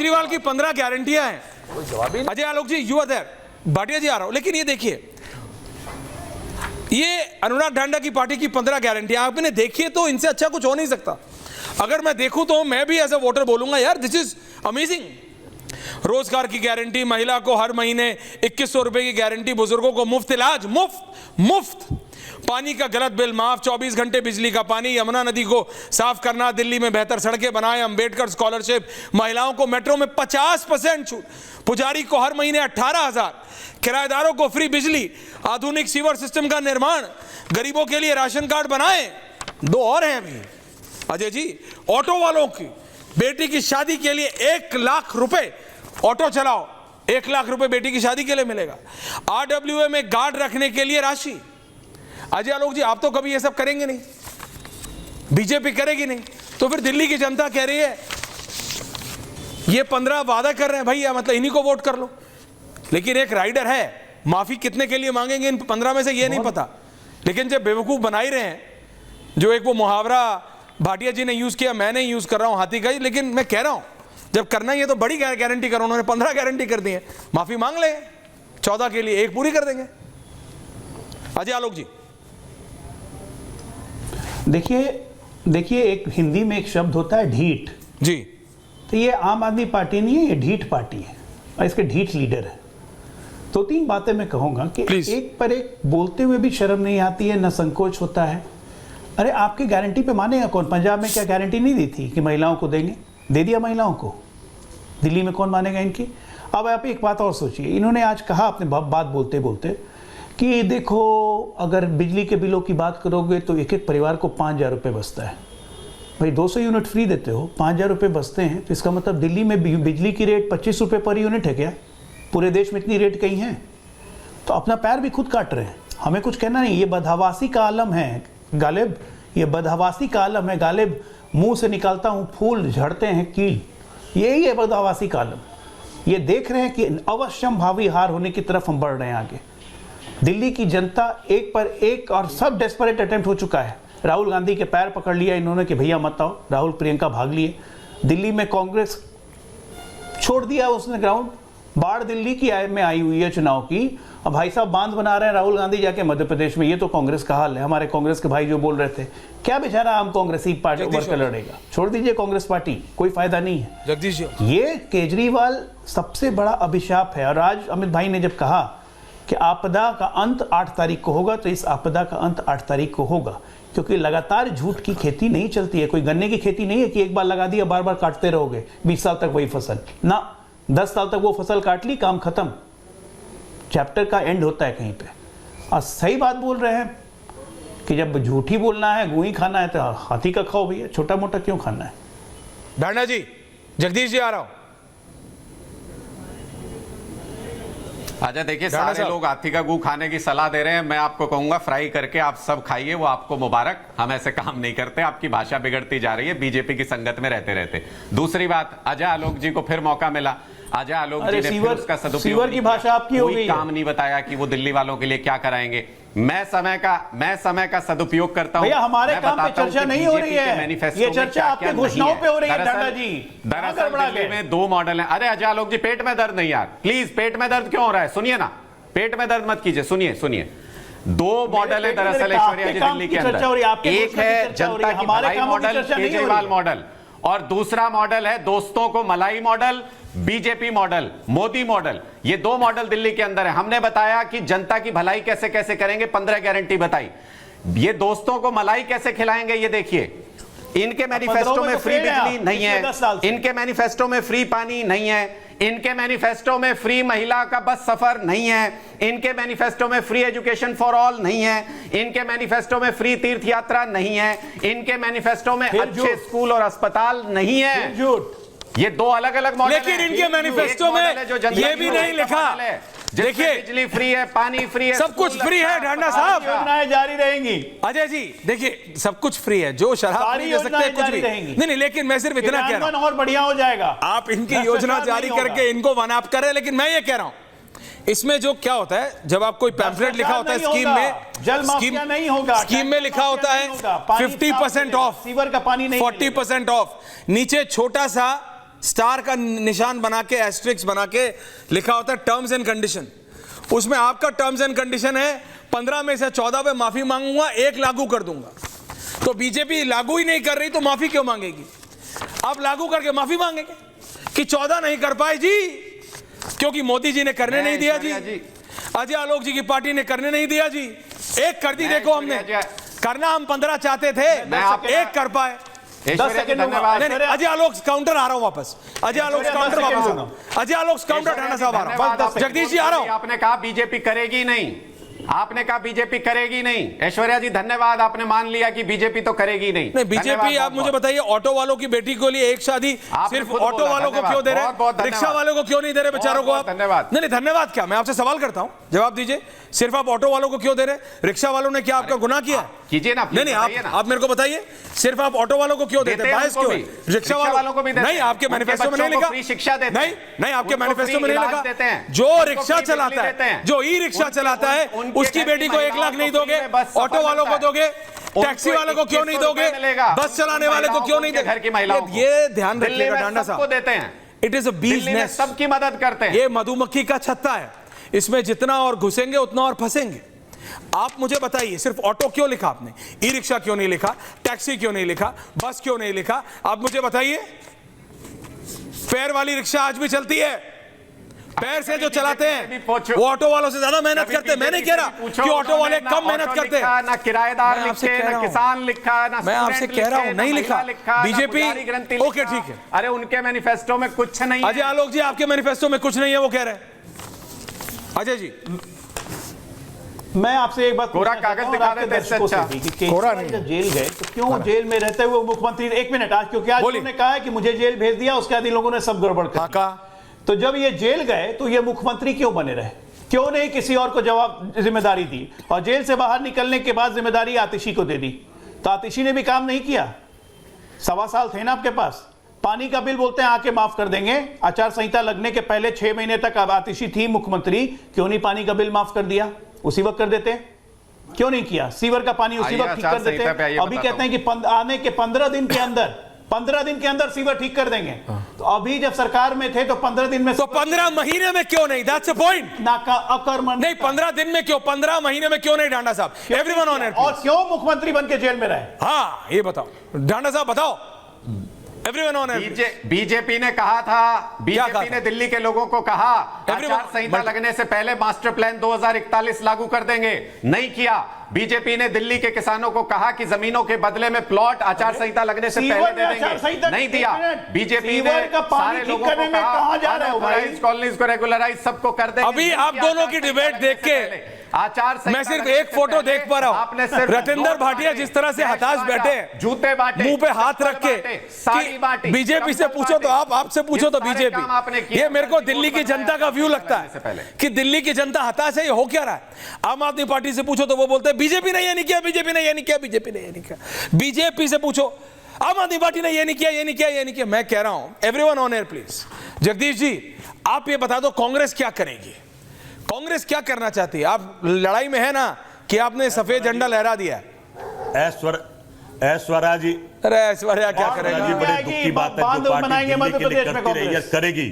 केजरीवाल की 15 गारंटियां हैं। अजय आलोक जी, you are there, Bhatia जी आ रहा हूं, लेकिन ये देखिए, ये अनुराग ढांडा की पार्टी की 15 गारंटियां आपने देखिए, तो इनसे अच्छा कुछ हो नहीं सकता। अगर मैं देखूं तो मैं भी एज ए वोटर बोलूंगा यार दिस इज अमेजिंग। रोजगार की गारंटी, महिला को हर महीने 2100 रुपए की गारंटी, बुजुर्गों को मुफ्त इलाज, मुफ्त पानी का गलत बिल माफ, 24 घंटे बिजली का पानी, यमुना नदी को साफ करना, दिल्ली में बेहतर सड़कें बनाए, अंबेडकर स्कॉलरशिप, महिलाओं को मेट्रो में 50% छूट, पुजारी को हर महीने 18,000, किराएदारों को फ्री बिजली, आधुनिक सीवर सिस्टम का निर्माण, गरीबों के लिए राशन कार्ड बनाए। 2 और हैं अभी अजय जी, ऑटो वालों की बेटी की शादी के लिए 1 लाख रुपए, ऑटो चलाओ 1 लाख रुपए बेटी की शादी के लिए मिलेगा। RWA में गार्ड रखने के लिए राशि। अजय आलोक जी, आप तो कभी ये सब करेंगे नहीं, बीजेपी करेगी नहीं, तो फिर दिल्ली की जनता कह रही है ये 15 वादा कर रहे हैं भैया, मतलब इन्हीं को वोट कर लो। लेकिन एक राइडर है, माफी कितने के लिए मांगेंगे इन 15 में से ये नहीं पता। लेकिन जब बेवकूफ बना ही रहे हैं, जो एक वो मुहावरा भाटिया जी ने यूज किया, मैं नहीं यूज कर रहा हूं हाथी का ही, लेकिन मैं कह रहा हूं जब करना ही है तो बड़ी गारंटी करो। उन्होंने 15 गारंटी कर दी है, माफी मांग ले 14 के लिए, एक पूरी कर देंगे। अजय आलोक जी, देखिए एक हिंदी में एक शब्द होता है ढीठ जी, तो ये आम आदमी पार्टी नहीं है, ये ढीठ पार्टी है और इसके ढीठ लीडर है। 2-3 बातें मैं कहूंगा कि एक पर एक बोलते हुए भी शर्म नहीं आती है, न संकोच होता है। अरे आपकी गारंटी पे मानेगा कौन? पंजाब में क्या गारंटी नहीं दी थी कि महिलाओं को देंगे? दे दिया महिलाओं को। दिल्ली में कौन मानेगा इनकी? अब आप एक बात और सोचिए, इन्होंने आज कहा अपने बात बोलते बोलते कि देखो अगर बिजली के बिलों की बात करोगे तो एक एक परिवार को 5,000 रुपये बचता है। भाई 200 यूनिट फ्री देते हो, 5,000 रुपये बचते हैं, तो इसका मतलब दिल्ली में बिजली की रेट 25 रुपये पर यूनिट है क्या? पूरे देश में इतनी रेट कहीं है? तो अपना पैर भी खुद काट रहे हैं। हमें कुछ कहना नहीं, ये बदहवासी का आलम है गालिब, ये बदहवासी का आलम है गालिब। मुंह से निकालता हूँ फूल, झड़ते हैं कील, यही है बदहवासी का आलम। ये देख रहे हैं कि अवश्यम भावी हार होने की तरफ हम बढ़ रहे हैं आगे। दिल्ली की जनता एक पर एक और सब डेस्परेट अटेम्प्ट हो चुका है। राहुल गांधी के पैर पकड़ लिया इन्होंने कि भैया मत आओ, राहुल प्रियंका भाग लिए। दिल्ली में कांग्रेस छोड़ दिया उसने ग्राउंड, बाढ़ दिल्ली की में आई हुई है चुनाव की। अब भाई साहब बांध बना रहे हैं राहुल गांधी जाके मध्य प्रदेश में। ये तो कांग्रेस का हाल है। हमारे कांग्रेस के भाई जो बोल रहे थे, क्या बेचारा आम कांग्रेसी पार्टी वर्कर लड़ेगा? छोड़ दीजिए कांग्रेस पार्टी, कोई फायदा नहीं है। जगदीश जी, ये केजरीवाल सबसे बड़ा अभिशाप है। और आज अमित भाई ने जब कहा कि आपदा का अंत 8 तारीख को होगा, तो इस आपदा का अंत 8 तारीख को होगा, क्योंकि लगातार झूठ की खेती नहीं चलती है। कोई गन्ने की खेती नहीं है कि एक बार लगा दिया बार बार काटते रहोगे 20 साल तक वही फसल ना, 10 साल तक वो फसल काट ली, काम खत्म, चैप्टर का एंड होता है कहीं पे। और सही बात बोल रहे हैं कि जब झूठी बोलना है, गुई खाना है, तो हाथी का खाओ भैया, छोटा मोटा क्यों खाना है? ढांडा जी, जगदीश जी आ रहा हूं। अच्छा देखिए, सारे लोग हाथी का गू खाने की सलाह दे रहे हैं। मैं आपको कहूंगा फ्राई करके आप सब खाइए, वो आपको मुबारक। हम ऐसे काम नहीं करते। आपकी भाषा बिगड़ती जा रही है बीजेपी की संगत में रहते रहते। दूसरी बात, अजय आलोक जी को फिर मौका मिला। अजय आलोक जी ने फिर उसका सदुपयोग की भाषा आपकी हो गई, काम नहीं बताया कि वो दिल्ली वालों के लिए क्या कराएंगे। मैं समय का सदुपयोग करता हूं। भैया हमारे काम पे चर्चा नहीं हो रही है, ये चर्चा आपके घोषणाओं पे हो रही है ढांडा जी। दरअसल दिल्ली में 2 मॉडल हैं। अरे अजय आलोक जी, पेट में दर्द नहीं यार, प्लीज, पेट में दर्द क्यों हो रहा है? सुनिए ना, पेट में दर्द मत कीजिए, सुनिए। 2 मॉडल है दरअसल ऐश्वर्या जी दिल्ली के अंदर। एक है जनता की भलाई मॉडल, केजरीवाल मॉडल, और दूसरा मॉडल है दोस्तों को मलाई model, BJP model, Modi model. ये 2 मॉडल दिल्ली के अंदर है। हमने बताया कि जनता की भलाई कैसे कैसे करेंगे, 15 गारंटी बताई। ये दोस्तों को मलाई कैसे खिलाएंगे, ये देखिए। इनके मैनिफेस्टो में फ्री बिजली नहीं है, इनके मैनिफेस्टो में फ्री पानी नहीं है, इनके मैनिफेस्टो में फ्री महिला का बस सफर नहीं है, इनके मैनिफेस्टो में फ्री एजुकेशन फॉर ऑल नहीं है, इनके मैनिफेस्टो में फ्री तीर्थ यात्रा नहीं है, इनके मैनिफेस्टो में अच्छे स्कूल और अस्पताल नहीं है। ये 2 अलग-अलग मॉडल हैं। लेकिन इनके मैनिफेस्टो में ये भी नहीं लिखा, देखिए बिजली फ्री है, पानी फ्री है, सब कुछ फ्री है ढांडा साहब, योजनाएं जारी रहेंगी। अजय जी देखिए, सब कुछ फ्री है, जो शराब नहीं दे सकते कुछ भी नहीं, लेकिन मैं सिर्फ इतना कह रहा हूं और बढ़िया हो जाएगा। आप इनकी योजना जारी करके इनको वन अप करें, लेकिन मैं ये कह रहा हूं इसमें जो क्या होता है, जब आप कोई पैम्फलेट लिखा होता है स्कीम में, जल माफिया नहीं होगा, स्कीम में लिखा होता है 50% ऑफ, सीवर का पानी नहीं, 40% ऑफ, नीचे छोटा सा स्टार का निशान बना के, एस्ट्रिक्स बना के लिखा होता है टर्म्स एंड कंडीशन। उसमें आपका टर्म्स एंड कंडीशन है 15 में से 14 पे माफी मांगूंगा, 1 लागू कर दूंगा। तो बीजेपी लागू ही नहीं कर रही तो माफी क्यों मांगेगी? आप लागू करके माफी मांगेंगे कि 14 नहीं कर पाए जी, क्योंकि मोदी जी ने करने नहीं दिया जी, अजय आलोक जी की पार्टी ने करने नहीं दिया जी। 1 कर दी, देखो हमने करना हम 15 चाहते थे, 1 कर पाए। 10 सेकंड धन्यवाद। अजय आलोक काउंटर आ रहा हूं वापस, अजय आलोक काउंटर वापस आ रहा हूं, अजय आलोक काउंटर ठाना साहब आ रहा हूं, जगदीश जी आ रहा हूं। आपने कहा बीजेपी करेगी नहीं, आपने कहा बीजेपी करेगी नहीं। ऐश्वर्या जी धन्यवाद, आपने मान लिया कि बीजेपी तो करेगी नहीं। नहीं बीजेपी, आप मुझे बताइए ऑटो वालों की बेटी के लिए एक शादी सिर्फ ऑटो वालों को क्यों दे रहे हैं, रिक्शा वालों को क्यों नहीं दे रहे बेचारों को आप? धन्यवाद। नहीं धन्यवाद क्या, मैं आपसे सवाल करता हूं, जवाब दीजिए। सिर्फ आप ऑटो वालों को क्यों दे रहे हैं? रिक्शा वालों ने क्या आपका गुनाह किया? कीजिए ना, नहीं आप मेरे को बताइए, सिर्फ आप ऑटो वालों को क्यों देते हैं? बायस क्यों? रिक्शा वालों को भी नहीं, आपके मैनिफेस्टो में नहीं लिखा, फ्री शिक्षा देते हैं। नहीं आपके मैनिफेस्टो में नहीं लिखा, जो रिक्शा चलाता है, जो ई रिक्शा चलाता है, उसकी बेटी को 1 लाख नहीं दोगे, ऑटो वालों को दोगे, टैक्सी वालों को क्यों नहीं दोगे, बस चलाने वाले को क्यों नहीं घर की महिलाओं को? ये ध्यान रखिएगा डांडा साहब, देते हैं। इट इज अ बीज नेस्ट, सबकी मदद करते हैं। ये मधुमक्खी का छत्ता है, इसमें जितना और घुसेंगे उतना और फंसेंगे। आप मुझे बताइए, सिर्फ ऑटो क्यों लिखा आपने, ई रिक्शा क्यों नहीं लिखा, टैक्सी क्यों नहीं लिखा, बस क्यों नहीं लिखा? आप मुझे बताइए, पैर वाली रिक्शा आज भी चलती है, पैर से जो चलाते हैं वो ऑटो वालों से ज्यादा मेहनत करते हैं। मैं नहीं कह रहा कि ऑटो वाले कम मेहनत करते हैं, ना किराएदार लिखे, ना किसान लिखा, ना मैं आपसे कह रहा हूं नहीं लिखा बीजेपी। ओके ठीक है, अरे उनके मैनिफेस्टो में कुछ नहीं। अजय आलोक जी आपके मैनिफेस्टो में कुछ नहीं है, वो कह रहे हैं। अजय जी मैं आपसे एक बात, कोरा कागज दिखा देते हैं, अच्छा कोरा नहीं, जब जेल गए तो क्यों जेल में रहते हुए मुख्यमंत्री, 1 मिनट, आज क्योंकि आज उन्होंने कहा है कि मुझे जेल भेज दिया, उसके बाद इन लोगों ने सब गड़बड़ कर दिया। तो जब ये जेल गए तो ये मुख्यमंत्री क्यों बने रहे? क्यों नहीं किसी और को जिम्मेदारी दी? और जेल से बाहर निकलने के बाद जिम्मेदारी आतिशी को दे दी, तो आतिशी ने भी काम नहीं किया। 1.25 साल थे ना आपके पास। पानी का बिल बोलते हैं आके माफ कर देंगे, आचार संहिता लगने के पहले 6 महीने तक अब आतिशी थी मुख्यमंत्री, क्यों नहीं पानी का बिल माफ कर दिया? उसी वक्त कर देते, क्यों नहीं किया? सीवर का पानी उसी वक्त ठीक कर देते। अभी कहते हैं कि आने के 15 दिन के अंदर, 15 दिन के अंदर सीवर ठीक कर देंगे। तो अभी जब सरकार में थे तो 15 दिन में, तो 15 महीने में क्यों नहीं? That's a point. अकर्मण्य नहीं 15 दिन में क्यों, 15 महीने में क्यों नहीं डांडा साहब? Everyone on air. और क्यों मुख्यमंत्री बन के जेल में रहे? हाँ ये बताओ डांडा साहब, बताओ। Everyone on air. बीजेपी ने कहा था, बीजेपी ने दिल्ली के लोगों को कहा आचार संहिता लगने से पहले मास्टर प्लान 2041 लागू कर देंगे, नहीं किया। बीजेपी ने दिल्ली के किसानों को कहा कि जमीनों के बदले में प्लॉट आचार संहिता लगने से पहले दे देंगे, नहीं दिया। बीजेपी ने सारे लोगों को कहा कॉलोनीज को रेगुलराइज सबको कर देंगे। अभी आप दोनों की डिबेट देख के आचार मैं सिर्फ एक फोटो देख पा रहा हूं, रतिंदर भाटिया जिस तरह से हताश बैठे, जूते बांटे, मुंह पे हाथ रख के, बीजेपी से पूछो तो आपसे पूछो तो बीजेपी। ये मेरे को दिल्ली की जनता का व्यू लगता है कि दिल्ली की जनता हताश है, ये हो क्या रहा है? आम आदमी पार्टी से पूछो तो वो बोलते हैं बीजेपी ने ये नहीं किया, बीजेपी ने ये नहीं किया, बीजेपी ने ये नहीं किया। बीजेपी से पूछो, आम आदमी पार्टी ने ये नहीं किया, ये नहीं किया, ये नहीं किया। मैं कह रहा हूं everyone on air please. Jagdish ji आप ये बता दो कांग्रेस क्या करेगी, कांग्रेस क्या करना चाहती है? आप लड़ाई में है ना कि आपने सफेद झंडा लहरा दिया। ऐश्वर्या जी, अरे ऐश्वर्या क्या करेगी? बड़े दुख की बात है, जो पार्टी दिल्ली के लिए करती रही है, करेगी,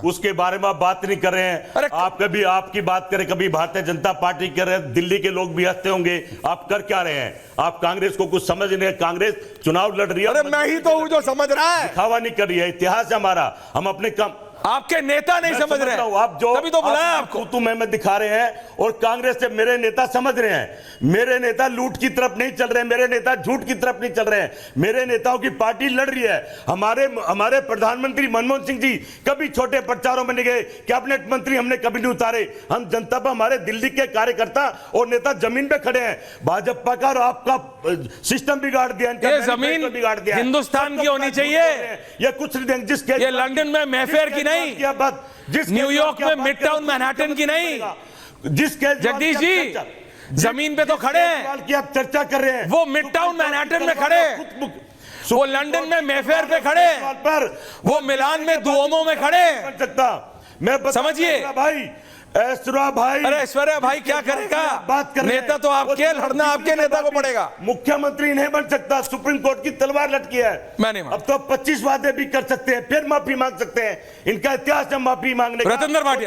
उसके बारे में आप बात नहीं कर रहे हैं। आप कभी आपकी बात करें, कभी भारतीय जनता पार्टी कर रहे हैं, दिल्ली के लोग भी हंसते होंगे। आप कर क्या रहे हैं? आप कांग्रेस को कुछ समझ नहीं है। कांग्रेस चुनाव लड़ रही है, अरे मैं ही तो हूं जो समझ रहा है। दिखावा नहीं कर रही है, इतिहास है हमारा, हम अपने काम, आपके नेता नहीं समझ रहे हैं, आप जो तभी तो बुलाया आपको। तुम में दिखा रहे हैं और कांग्रेस से मेरे नेता समझ रहे हैं। मेरे नेता लूट की तरफ नहीं चल रहे हैं, मेरे नेता झूठ की तरफ नहीं चल रहे हैं। मेरे नेताओं की पार्टी लड़ रही है। हमारे प्रधानमंत्री मनमोहन सिंह जी कभी छोटे प्रचारों में नहीं गए, कैबिनेट मंत्री हमने कभी नहीं उतारे। हम जनता पर, हमारे दिल्ली के कार्यकर्ता और नेता जमीन पे खड़े हैं। भाजपा का और आपका सिस्टम बिगाड़ दिया, ये जमीन बिगाड़ दिया, हिंदुस्तान की होनी चाहिए। ये कुछ नहीं, जिसके ये लंदन में मैफेयर की नहीं, न्यूयॉर्क में मिड टाउन मैनहट्टन की नहीं। जिसके जगदीश जी जमीन पे तो खड़े हैं, की आप चर्चा कर रहे हैं, वो मिड टाउन मैनहट्टन में खड़े, वो लंदन में मैफेयर पे खड़े, वो मिलान में दुओमो में खड़े। मैं समझिए भाई, ऐश्वर्या भाई, अरे ऐश्वर्या भाई क्या करेगा? बात कर रहे हैं। नेता तो आपके, लड़ना आपके नेता को पड़ेगा। मुख्यमंत्री नहीं बन सकता, सुप्रीम कोर्ट की तलवार लटकी है। मैं नहीं मानता। अब तो 25 वादे भी कर सकते हैं, फिर माफी मांग सकते हैं। इनका इतिहास है माफी मांगने का। रतन भाटिया